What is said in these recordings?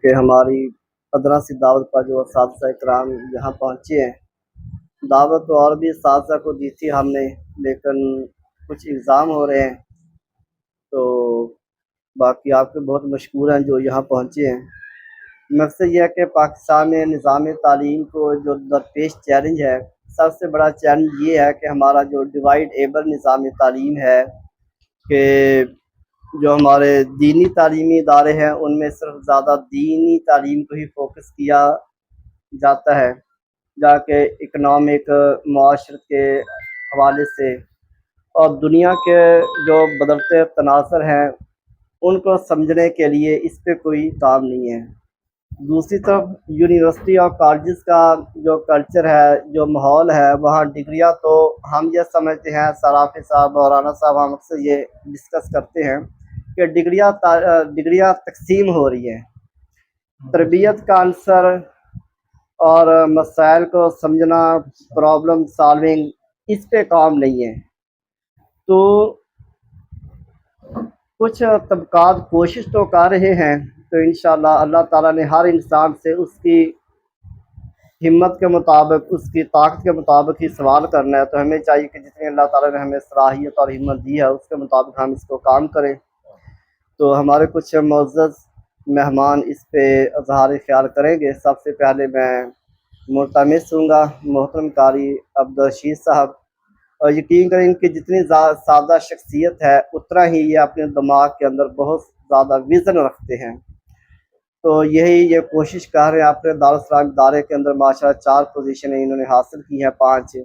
کہ ہماری 15 سی دعوت پر جو اساتذہ کرام یہاں پہنچے ہیں، دعوت تو اور بھی اساتذہ کو دی تھی ہم نے، لیکن کچھ اگزام ہو رہے ہیں، تو باقی آپ کے بہت مشکور ہیں جو یہاں پہنچے ہیں۔ مقصد یہ ہے کہ پاکستان میں نظام تعلیم کو جو درپیش چیلنج ہے، سب سے بڑا چیلنج یہ ہے کہ ہمارا جو ڈیوائڈ ایبل نظام تعلیم ہے، کہ جو ہمارے دینی تعلیمی ادارے ہیں ان میں صرف زیادہ دینی تعلیم کو ہی فوکس کیا جاتا ہے، جا کے اکنامک معاشرت کے حوالے سے اور دنیا کے جو بدلتے تناظر ہیں ان کو سمجھنے کے لیے اس پہ کوئی کام نہیں ہے۔ دوسری طرف یونیورسٹی اور کالجز کا جو کلچر ہے، جو ماحول ہے، وہاں ڈگریاں تو ہم یہ سمجھتے ہیں، صرافی صاحب اور رانا صاحب ہم اکثر یہ ڈسکس کرتے ہیں کہ ڈگریاں تقسیم ہو رہی ہیں، تربیت کا عنصر اور مسائل کو سمجھنا، پرابلم سالونگ، اس پہ کام نہیں ہے۔ تو کچھ طبقات کوشش تو کر رہے ہیں، تو انشاءاللہ اللہ تعالیٰ نے ہر انسان سے اس کی ہمت کے مطابق، اس کی طاقت کے مطابق ہی سوال کرنا ہے، تو ہمیں چاہیے کہ جتنی اللہ تعالیٰ نے ہمیں صلاحیت اور ہمت دی ہے اس کے مطابق ہم اس کو کام کریں۔ تو ہمارے کچھ معزز مہمان اس پہ اظہار خیال کریں گے۔ سب سے پہلے میں ملتمس ہوں گا محترم قاری عبدالرشید صاحب، اور یقین کریں ان کی جتنی سادہ شخصیت ہے اتنا ہی یہ اپنے دماغ کے اندر بہت زیادہ ویژن رکھتے ہیں، تو یہ کوشش کر رہے ہیں۔ اپنے دارالسلام ادارے کے اندر ماشاءاللہ 4 پوزیشنیں انہوں نے حاصل کی ہیں، 5،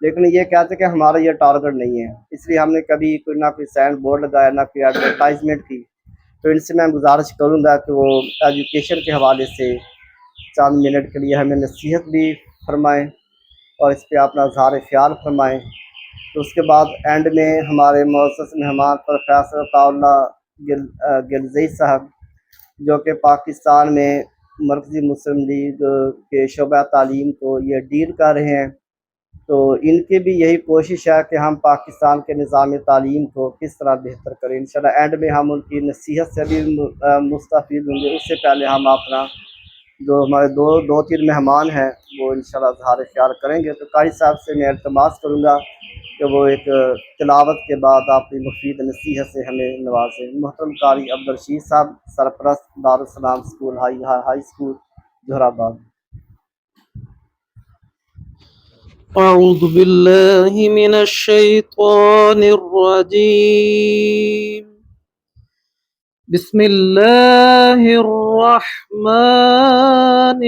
لیکن یہ کہتے ہیں کہ ہمارا یہ ٹارگٹ نہیں ہے، اس لیے ہم نے کبھی کوئی نہ کوئی سائن بورڈ لگایا، نہ کوئی ایڈورٹائزمنٹ کی۔ تو ان سے میں گزارش کروں گا کہ وہ ایجوکیشن کے حوالے سے چند منٹ کے لیے ہمیں نصیحت بھی فرمائیں اور اس پہ اپنا اظہار خیال فرمائیں۔ تو اس کے بعد اینڈ میں ہمارے معزز مہمان پروفیسر عطاء اللہ گلزئی صاحب، جو کہ پاکستان میں مرکزی مسلم لیگ کے شعبہ تعلیم کو یہ ڈیل کر رہے ہیں، تو ان کی بھی یہی کوشش ہے کہ ہم پاکستان کے نظام تعلیم کو کس طرح بہتر کریں۔ انشاءاللہ اینڈ میں ہم ان کی نصیحت سے بھی مستفید ہوں گے۔ اس سے پہلے ہم اپنا جو ہمارے دو تین مہمان ہیں وہ انشاءاللہ اظہار خیال کریں گے۔ تو قاری صاحب سے میں التماس کروں گا کہ وہ ایک تلاوت کے بعد اپنی مفید نصیحت سے ہمیں نوازیں۔ محترم قاری عبدالرشید صاحب، سرپرست دارالسلام اسکول ہائی اسکول جوہر آباد۔ أعوذ بالله من الشيطان الرجيم. بسم الله الرحمن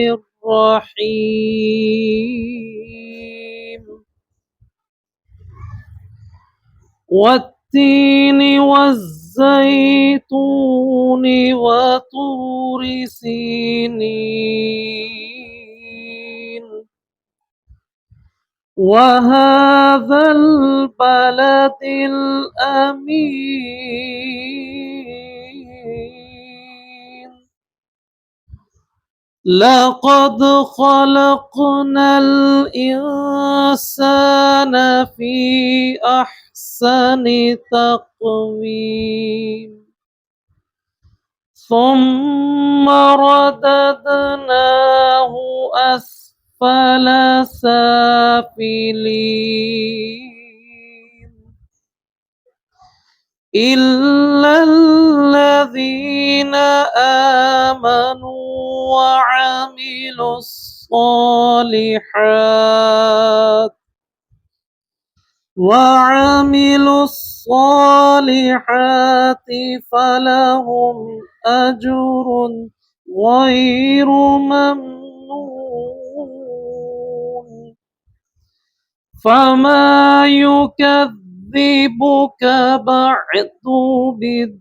الرحيم. والتين والزيتون وطور سينين وهذا البلد الأمين. لقد خلقنا الإنسان في أحسن تقويم ثم رددناه أسفل سافلين إلا الذين آمنوا وعملوا الصالحات فلهم أجر غير ممنون. فما يكذبك بعد بالدين.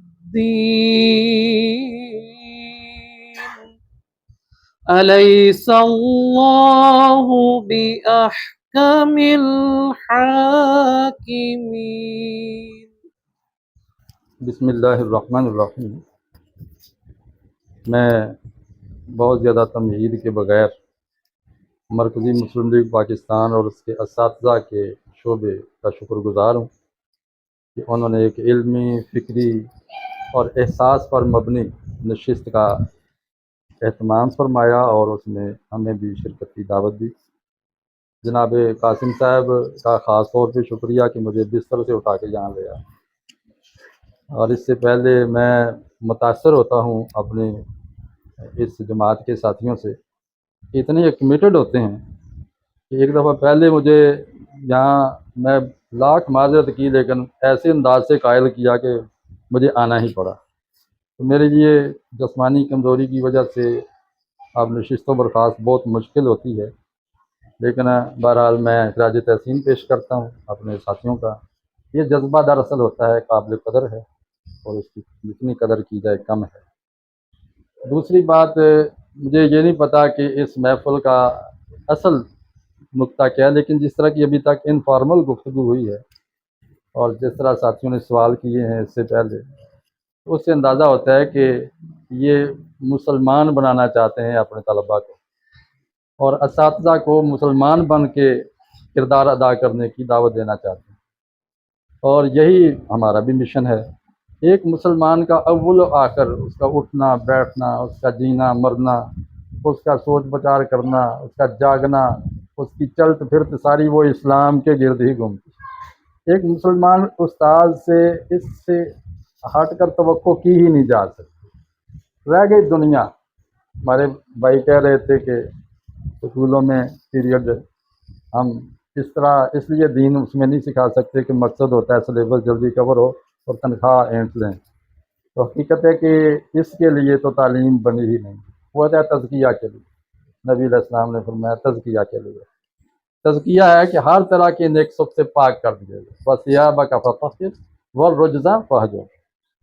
أليس الله بأحكم الحاكمين. بسم اللہ الرحمن الرحیم۔ میں بہت زیادہ تمہید کے بغیر مرکزی مسلم لیگ پاکستان اور اس کے اساتذہ کے شعبے کا شکر گزار ہوں کہ انہوں نے ایک علمی، فکری اور احساس پر مبنی نشست کا اہتمام فرمایا اور اس میں ہمیں بھی شرکت کی دعوت دی۔ جناب قاسم صاحب کا خاص طور پہ شکریہ کہ مجھے بستر سے اٹھا کے یہاں لے آیا، اور اس سے پہلے میں متاثر ہوتا ہوں اپنے اس جماعت کے ساتھیوں سے، اتنے کمیٹڈ ہوتے ہیں کہ ایک دفعہ پہلے مجھے یہاں میں لاکھ معذرت کی لیکن ایسے انداز سے قائل کیا کہ مجھے آنا ہی پڑا۔ تو میرے لیے جسمانی کمزوری کی وجہ سے اب نشست و برخاست بہت مشکل ہوتی ہے، لیکن بہرحال میں خراج تحسین پیش کرتا ہوں اپنے ساتھیوں کا۔ یہ جذبہ دراصل ہوتا ہے قابل قدر ہے، اور اس کی جتنی قدر کی جائے کم ہے۔ دوسری بات، مجھے یہ نہیں پتا کہ اس محفل کا اصل نقطہ کیا ہے، لیکن جس طرح کی ابھی تک انفارمل گفتگو ہوئی ہے اور جس طرح ساتھیوں نے سوال کیے ہیں اس سے پہلے، اس سے اندازہ ہوتا ہے کہ یہ مسلمان بنانا چاہتے ہیں اپنے طلباء کو، اور اساتذہ کو مسلمان بن کے کردار ادا کرنے کی دعوت دینا چاہتے ہیں، اور یہی ہمارا بھی مشن ہے۔ ایک مسلمان کا اول و آخر، اس کا اٹھنا بیٹھنا، اس کا جینا مرنا، اس کا سوچ بچار کرنا، اس کا جاگنا، اس کی چلت پھرت ساری وہ اسلام کے گرد ہی گھومتی ہے۔ ایک مسلمان استاد سے اس سے ہٹ کر توقع کی ہی نہیں جا سکتی۔ رہ گئی دنیا، ہمارے بھائی کہہ رہے تھے کہ اسکولوں میں پیریڈ ہم اس طرح اس لیے دین اس میں نہیں سکھا سکتے کہ مقصد ہوتا ہے سلیبس جلدی کور ہو اور تنخواہ اینٹ لیں، تو حقیقت ہے کہ اس کے لیے تو تعلیم بنی ہی نہیں، وہ ہے تزکیہ کے لیے۔ نبی علیہ السلام نے فرمایا تزکیہ کے لیے، تزکیہ ہے کہ ہر طرح کے نیک سب سے پاک کر دیے گئے، وَثِيَابَكَ فَطَهِّرْ وَالرُّجْزَ فَاهْجُرْ،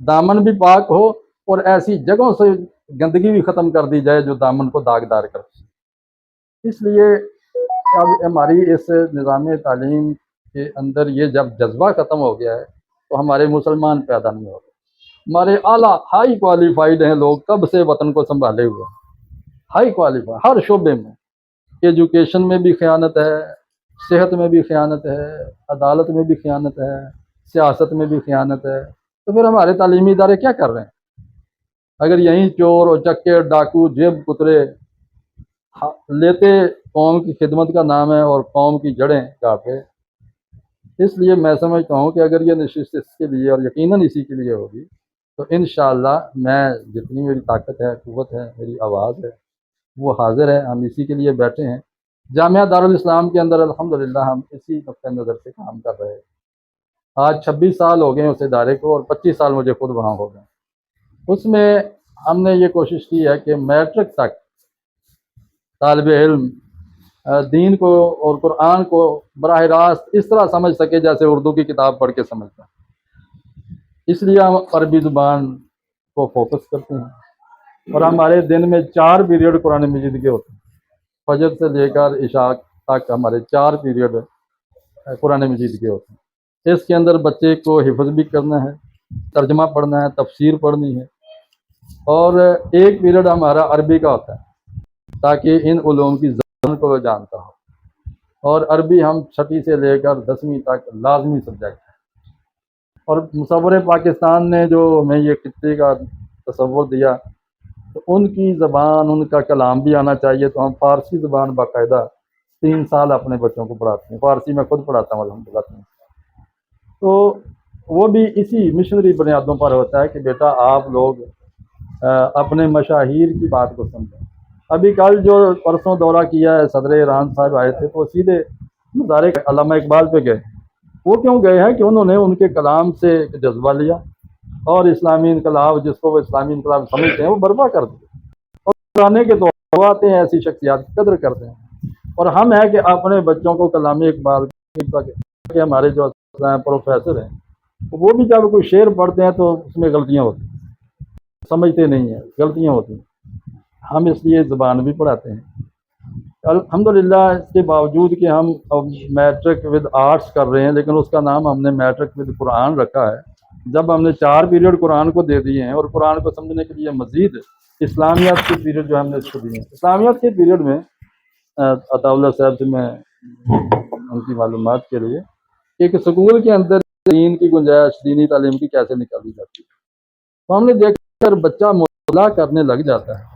دامن بھی پاک ہو اور ایسی جگہوں سے گندگی بھی ختم کر دی جائے جو دامن کو داغدار کرتی ہے۔ اس لیے اب ہماری اس نظام تعلیم کے اندر یہ جب جذبہ ختم ہو گیا ہے تو ہمارے مسلمان پیدا نہیں ہو گئے۔ ہمارے اعلیٰ ہائی کوالیفائڈ ہیں لوگ، کب سے وطن کو سنبھالے ہوئے ہیں، ہائی کوالیفائڈ ہر شعبے میں، ایجوکیشن میں بھی خیانت ہے، صحت میں بھی خیانت ہے، عدالت میں بھی خیانت ہے، سیاست میں بھی خیانت ہے، تو پھر ہمارے تعلیمی ادارے کیا کر رہے ہیں؟ اگر یہیں چور اور چکے ڈاکو جیب کترے لیتے قوم کی خدمت کا نام ہے اور قوم کی جڑیں کاٹے۔ اس لیے میں سمجھتا ہوں کہ اگر یہ نشست اس کے لیے اور یقیناً اسی کے لیے ہوگی تو انشاءاللہ میں جتنی میری طاقت ہے، قوت ہے، میری آواز ہے، وہ حاضر ہے، ہم اسی کے لیے بیٹھے ہیں۔ جامعہ دارالاسلام کے اندر الحمدللہ ہم اسی نقطۂ نظر سے کام کر رہے ہیں۔ آج 26 سال ہو گئے ہیں اس ادارے کو، اور 25 سال مجھے خود وہاں ہو گئے۔ اس میں ہم نے یہ کوشش کی ہے کہ میٹرک تک طالب علم دین کو اور قرآن کو براہ راست اس طرح سمجھ سکے جیسے اردو کی کتاب پڑھ کے سمجھتا ہے۔ اس لیے ہم عربی زبان کو فوکس کرتے ہیں، اور ہمارے دن میں 4 پیریڈ قرآن مجید کے ہوتے ہیں، فجر سے لے کر عشاء تک ہمارے 4 پیریڈ قرآن مجید کے ہوتے ہیں۔ اس کے اندر بچے کو حفظ بھی کرنا ہے، ترجمہ پڑھنا ہے، تفسیر پڑھنی ہے، اور ایک پیریڈ ہمارا عربی کا ہوتا ہے تاکہ ان علوم کی زبان کو وہ جانتا ہو، اور عربی ہم 6 سے لے کر 10ویں تک لازمی سبجیکٹ ہے۔ اور مصور پاکستان نے جو ہمیں یہ خطے کا تصور دیا تو ان کی زبان، ان کا کلام بھی آنا چاہیے، تو ہم فارسی زبان باقاعدہ 3 سال اپنے بچوں کو پڑھاتے ہیں، فارسی میں خود پڑھاتا ہوں الحمدللہ 3 سال۔ تو وہ بھی اسی مشنری بنیادوں پر ہوتا ہے کہ بیٹا آپ لوگ اپنے مشاہیر کی بات کو سمجھیں۔ ابھی کل جو پرسوں دورہ کیا ہے صدر ایران صاحب آئے تھے، تو سیدھے مزارے علامہ اقبال پہ گئے۔ وہ کیوں گئے ہیں کہ انہوں نے ان کے کلام سے ایک جذبہ لیا اور اسلامی انقلاب، جس کو وہ اسلامی انقلاب سمجھتے ہیں، وہ برپا کر دیا، اور پرانے کے تو آتے ہیں، ایسی شخصیات کی قدر کرتے ہیں۔ اور ہم ہیں کہ اپنے بچوں کو کلام اقبال کہ ہمارے جو پروفیسر ہیں وہ بھی جب کوئی شعر پڑھتے ہیں تو اس میں غلطیاں ہوتی ہیں، سمجھتے نہیں ہیں، غلطیاں ہوتی ہیں۔ ہم اس لیے زبان بھی پڑھاتے ہیں الحمدللہ۔ اس کے باوجود کہ ہم میٹرک ود آرٹس کر رہے ہیں، لیکن اس کا نام ہم نے میٹرک ود قرآن رکھا ہے۔ جب ہم نے 4 پیریڈ قرآن کو دے دیے ہیں، اور قرآن کو سمجھنے کے لیے مزید اسلامیات کے پیریڈ جو ہم نے اس کو دیے ہیں، اسلامیات کے پیریڈ میں عطا اللہ صاحب سے میں ان کی معلومات کے لیے کہ ایک سکول کے اندر دین کی گنجائش، دینی تعلیم کی کیسے نکالی جاتی ہے، تو ہم نے دیکھا اگر بچہ مطالعہ کرنے لگ جاتا ہے